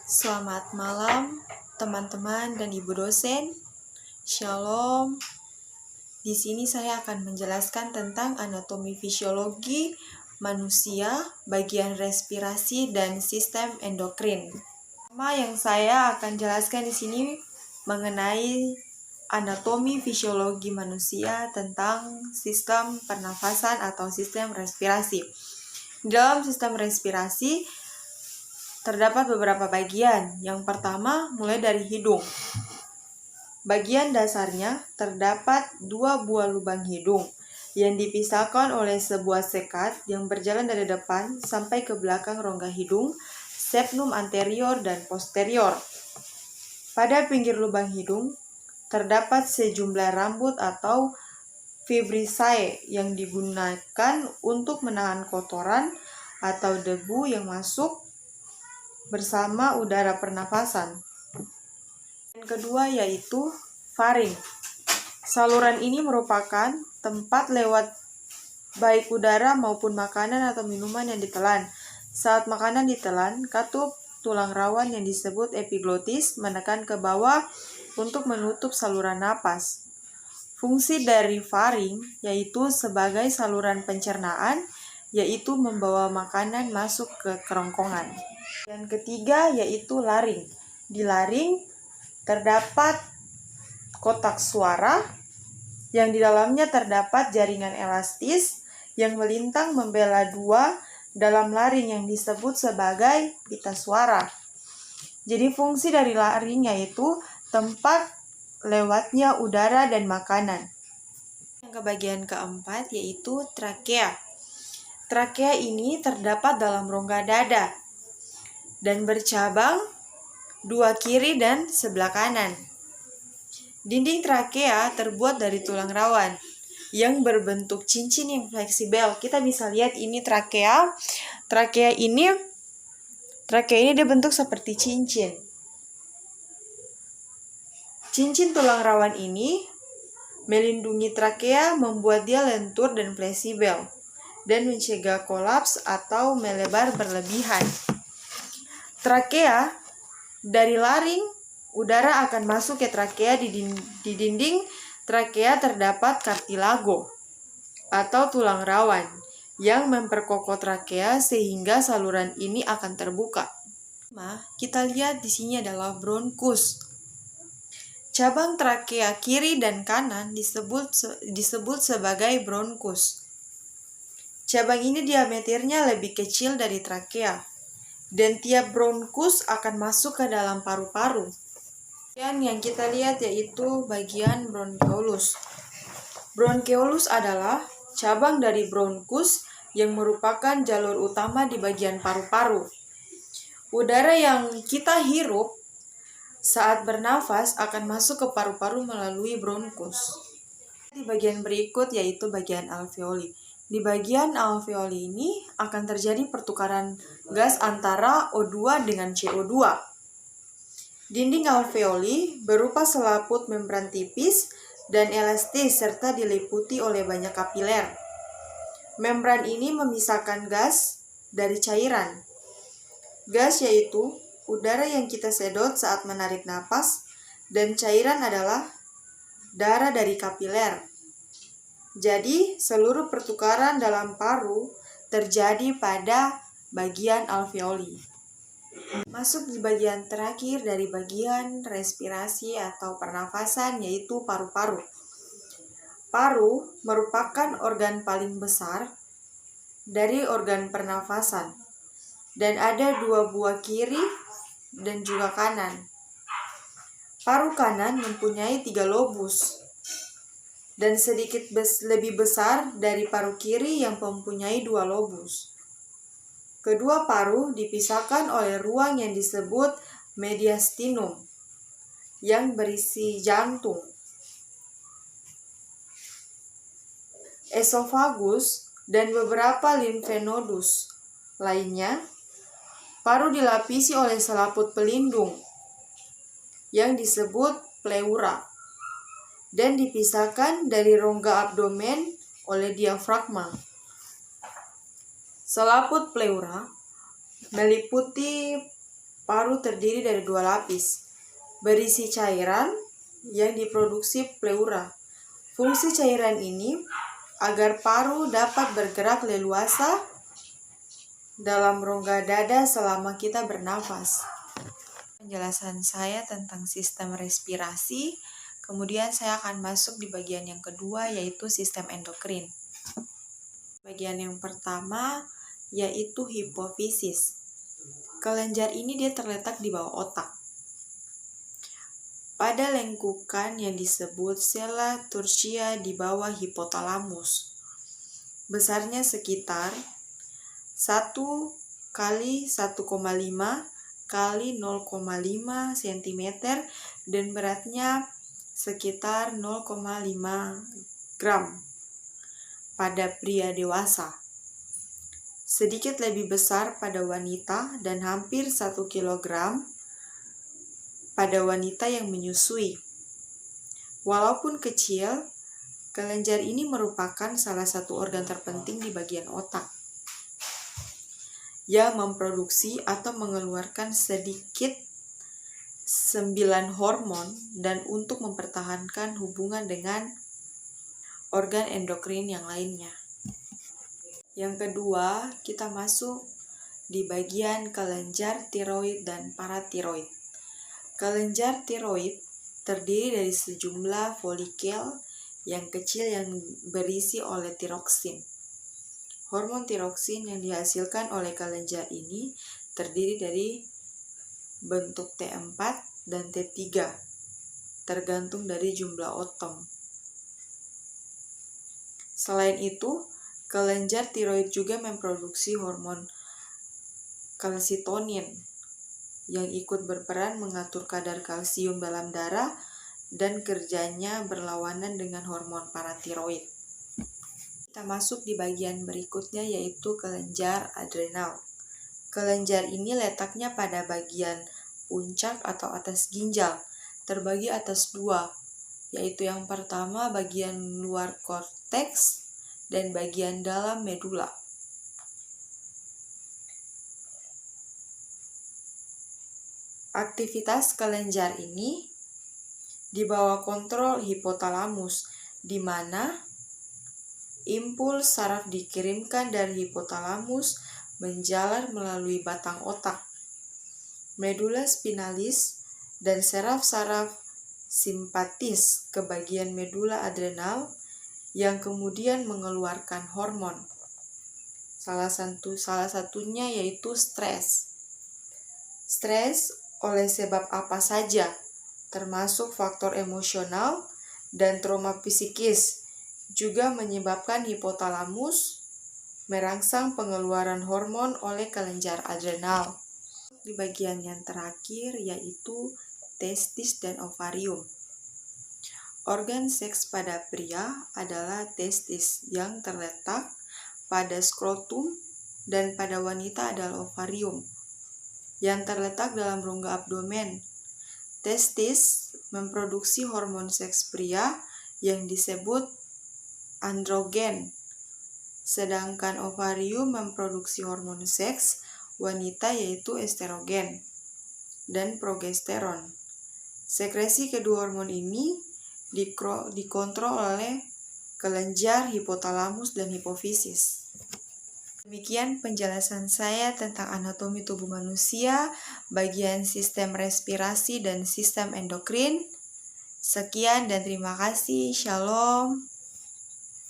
Selamat malam, teman-teman dan ibu dosen. Shalom. Di sini saya akan menjelaskan tentang anatomi fisiologi manusia, bagian respirasi dan sistem endokrin. Pertama yang saya akan jelaskan di sini mengenai anatomi fisiologi manusia tentang sistem pernafasan atau sistem respirasi. Dalam sistem respirasi terdapat beberapa bagian. Yang pertama, mulai dari hidung. Bagian dasarnya terdapat 2 buah lubang hidung yang dipisahkan oleh sebuah sekat yang berjalan dari depan sampai ke belakang rongga hidung, septum anterior dan posterior. Pada pinggir lubang hidung terdapat sejumlah rambut atau vibrissae yang digunakan untuk menahan kotoran atau debu yang masuk bersama udara pernafasan. Yang kedua yaitu faring. Saluran ini merupakan tempat lewat baik udara maupun makanan atau minuman yang ditelan. Saat makanan ditelan, katup tulang rawan yang disebut epiglotis menekan ke bawah untuk menutup saluran napas. Fungsi dari faring yaitu sebagai saluran pencernaan, yaitu membawa makanan masuk ke kerongkongan. Dan ketiga yaitu laring. Di laring terdapat kotak suara yang di dalamnya terdapat jaringan elastis yang melintang membela dua dalam laring yang disebut sebagai pita suara. Jadi fungsi dari laring yaitu tempat lewatnya udara dan makanan. Yang ke bagian keempat yaitu trakea. Trakea ini terdapat dalam rongga dada dan bercabang 2 kiri dan sebelah kanan. Dinding trakea terbuat dari tulang rawan yang berbentuk cincin yang fleksibel. Kita bisa lihat ini trakea. Trakea ini dia bentuk seperti cincin. Cincin tulang rawan ini melindungi trakea, membuat dia lentur dan fleksibel dan mencegah kolaps atau melebar berlebihan. Trakea, dari laring, udara akan masuk ke trakea. Di dinding trakea terdapat kartilago atau tulang rawan yang memperkokoh trakea sehingga saluran ini akan terbuka. Kita lihat di sini adalah bronkus. Cabang trakea kiri dan kanan disebut sebagai bronkus. Cabang ini diameternya lebih kecil dari trakea. Dan tiap bronkus akan masuk ke dalam paru-paru. Dan yang kita lihat yaitu bagian bronkeolus. Bronkeolus adalah cabang dari bronkus yang merupakan jalur utama di bagian paru-paru. Udara yang kita hirup saat bernafas akan masuk ke paru-paru melalui bronkus. Di bagian berikut yaitu bagian alveoli. Di bagian alveoli ini akan terjadi pertukaran gas antara O2 dengan CO2. Dinding alveoli berupa selaput membran tipis dan elastis serta diliputi oleh banyak kapiler. Membran ini memisahkan gas dari cairan. Gas yaitu udara yang kita sedot saat menarik napas, dan cairan adalah darah dari kapiler. Jadi, seluruh pertukaran dalam paru terjadi pada bagian alveoli. Masuk di bagian terakhir dari bagian respirasi atau pernafasan yaitu paru-paru. Paru merupakan organ paling besar dari organ pernafasan dan ada 2 buah kiri dan juga kanan. Paru kanan mempunyai 3 lobus dan sedikit lebih besar dari paru kiri yang mempunyai 2 lobus. Kedua paru dipisahkan oleh ruang yang disebut mediastinum yang berisi jantung. Esofagus dan beberapa limfenodus lainnya. Paru dilapisi oleh selaput pelindung yang disebut pleura dan dipisahkan dari rongga abdomen oleh diafragma. Selaput pleura meliputi Paru terdiri dari 2 lapis, berisi cairan yang diproduksi pleura. Fungsi cairan ini agar paru dapat bergerak leluasa dalam rongga dada selama kita bernafas. Penjelasan saya tentang sistem respirasi, kemudian saya akan masuk di bagian yang kedua, yaitu sistem endokrin. Bagian yang pertama yaitu hipofisis. Kelenjar ini dia terletak di bawah otak, pada lengkukan yang disebut sella turcia di bawah hipotalamus. Besarnya sekitar 1 kali 1,5 kali 0,5 cm dan beratnya sekitar 0,5 gram pada pria dewasa. Sedikit lebih besar pada wanita dan hampir 1 kg pada wanita yang menyusui. Walaupun kecil, kelenjar ini merupakan salah satu organ terpenting di bagian otak yang memproduksi atau mengeluarkan sedikit 9 hormon dan untuk mempertahankan hubungan dengan organ endokrin yang lainnya. Yang kedua, kita masuk di bagian kelenjar tiroid dan paratiroid. Kelenjar tiroid terdiri dari sejumlah folikel yang kecil yang berisi oleh tiroksin. Hormon tiroksin yang dihasilkan oleh kelenjar ini terdiri dari bentuk T4 dan T3, tergantung dari jumlah atom. Selain itu, kelenjar tiroid juga memproduksi hormon kalsitonin yang ikut berperan mengatur kadar kalsium dalam darah dan kerjanya berlawanan dengan hormon paratiroid. Kita masuk di bagian berikutnya yaitu kelenjar adrenal. Kelenjar ini letaknya pada bagian puncak atau atas ginjal, terbagi atas 2, yaitu yang pertama bagian luar korteks dan bagian dalam medula. Aktivitas kelenjar ini di bawah kontrol hipotalamus, di mana impuls saraf dikirimkan dari hipotalamus menjalar melalui batang otak, medula spinalis, dan saraf-saraf simpatis ke bagian medula adrenal yang kemudian mengeluarkan hormon. Salah satunya yaitu stres. Stres oleh sebab apa saja, termasuk faktor emosional dan trauma psikis, juga menyebabkan hipotalamus merangsang pengeluaran hormon oleh kelenjar adrenal. Di bagian yang terakhir yaitu testis dan ovarium. Organ seks pada pria adalah testis yang terletak pada skrotum dan pada wanita adalah ovarium yang terletak dalam rongga abdomen. Testis memproduksi hormon seks pria yang disebut androgen, sedangkan ovarium memproduksi hormon seks wanita yaitu estrogen dan progesteron. Sekresi kedua hormon ini dikontrol oleh kelenjar hipotalamus dan hipofisis. Demikian penjelasan saya tentang anatomi tubuh manusia, bagian sistem respirasi dan sistem endokrin. Sekian dan terima kasih. Shalom.